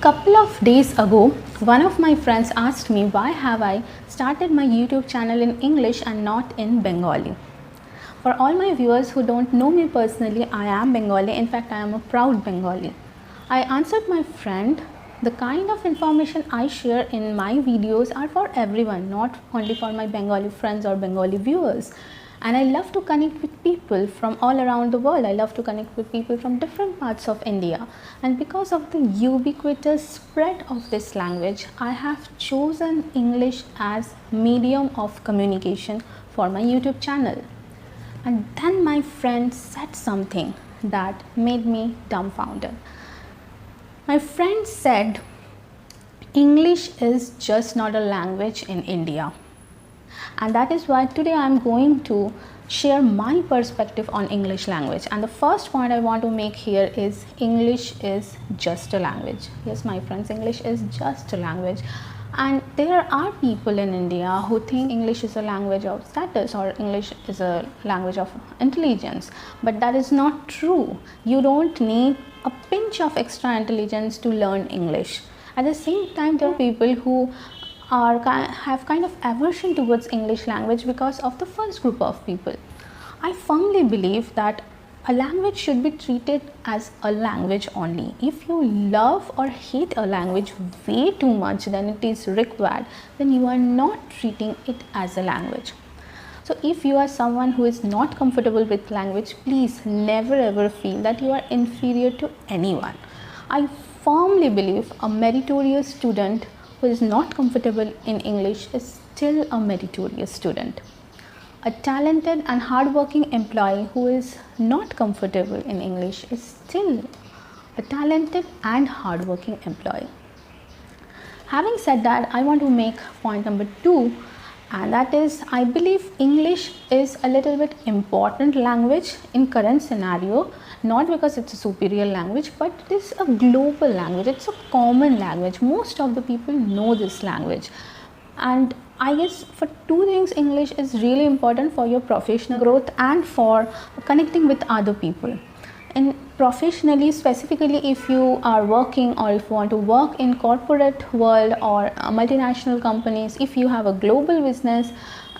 couple of days ago, one of my friends asked me why have I started my YouTube channel in English and not in Bengali. For all my viewers who don't know me personally, I am Bengali. In fact, I am a proud Bengali. I answered my friend, the kind of information I share in my videos are for everyone, not only for my Bengali friends or Bengali viewers. And I love to connect with people from all around the world. I love to connect with people from different parts of India. And because of the ubiquitous spread of this language, I have chosen English as medium of communication for my YouTube channel. And then my friend said something that made me dumbfounded. My friend said, English is just not a language in India. And that is why today I am going to share my perspective on English language. And the first point I want to make here is English is just a language. Yes, my friends, English is just a language. And there are people in India who think English is a language of status or English is a language of intelligence. But that is not true. You don't need a pinch of extra intelligence to learn English. At the same time, there are people who have kind of aversion towards English language because of the first group of people. I firmly believe that a language should be treated as a language only. If you love or hate a language way too much than it is required, then you are not treating it as a language. So if you are someone who is not comfortable with language, please never ever feel that you are inferior to anyone. I firmly believe a meritorious student who is not comfortable in English is still a meritorious student. A talented and hardworking employee who is not comfortable in English is still a talented and hardworking employee. Having said that, I want to make point number 2, and that is I believe English is a little bit important language in current scenario, not because it's a superior language, but it is a global language. It's a common language. Most of the people know this language. And I guess for 2 things, English is really important for your professional growth and for connecting with other people. And professionally, specifically if you are working or if you want to work in corporate world or multinational companies, if you have a global business,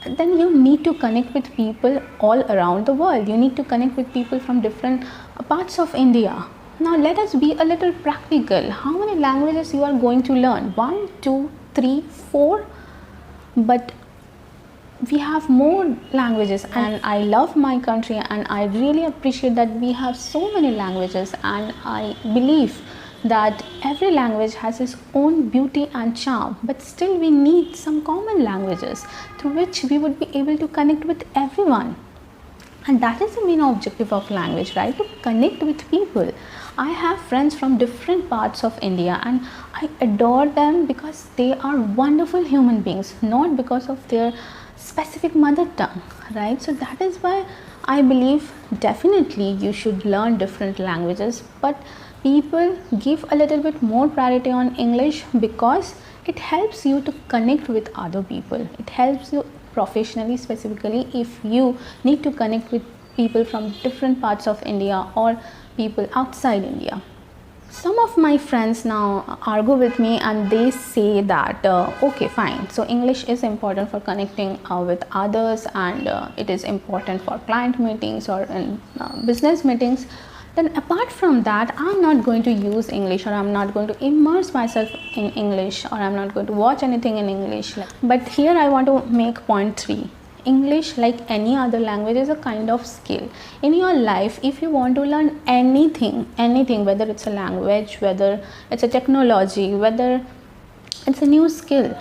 then you need to connect with people all around the world. You need to connect with people from different parts of India. Now let us be a little practical. How many languages you are going to learn? 1, 2, 3, 4? But we have more languages, and I love my country and I really appreciate that we have so many languages, and I believe that every language has its own beauty and charm, but still we need some common languages through which we would be able to connect with everyone. And that is the main objective of language, right? To connect with people. I have friends from different parts of India and I adore them because they are wonderful human beings, not because of their specific mother tongue, right? So that is why I believe definitely you should learn different languages, but people give a little bit more priority on English because it helps you to connect with other people. It helps you professionally, specifically if you need to connect with people from different parts of India or people outside India. Some of my friends now argue with me and they say that okay, fine, so English is important for connecting with others and it is important for client meetings or in business meetings. Then apart from that, I'm not going to use English, or I'm not going to immerse myself in English, or I'm not going to watch anything in English. But here I want to make point 3. English, like any other language, is a kind of skill. In your life, if you want to learn anything, whether it's a language, whether it's a technology, whether it's a new skill,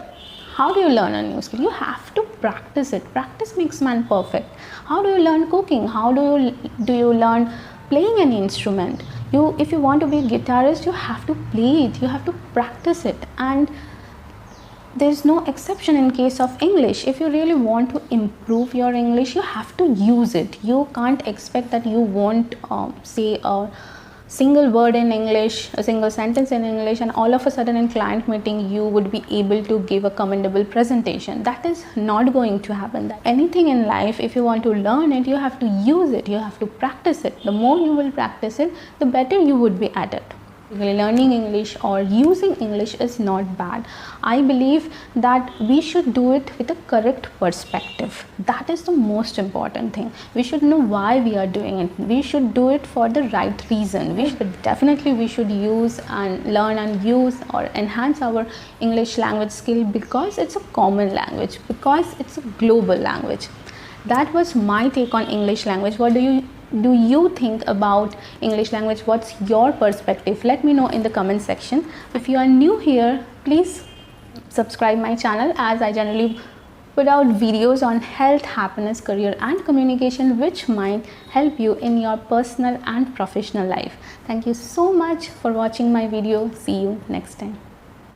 how do you learn a new skill? You have to practice it. Practice makes man perfect. How do you learn cooking? How do you learn playing an instrument? If you want to be a guitarist, you have to play it, you have to practice it. And there is no exception in case of English. If you really want to improve your English, you have to use it. You can't expect that you won't say a single word in English, a single sentence in English, and all of a sudden in client meeting you would be able to give a commendable presentation. That is not going to happen. Anything in life, if you want to learn it, you have to use it, you have to practice it. The more you will practice it, the better you would be at it. learning English or using English is not bad. I believe that we should do it with a correct perspective. That is the most important thing. We should know why we are doing it. We should do it for the right reason. We should use and learn and use or enhance our English language skill because it's a common language, because it's a global language. That was my take on English language. What do you think about English language? What's your perspective? Let me know in the comment section. If you are new here, please subscribe my channel, as I generally put out videos on health, happiness, career and communication, which might help you in your personal and professional life. Thank you so much for watching my video. See you next time.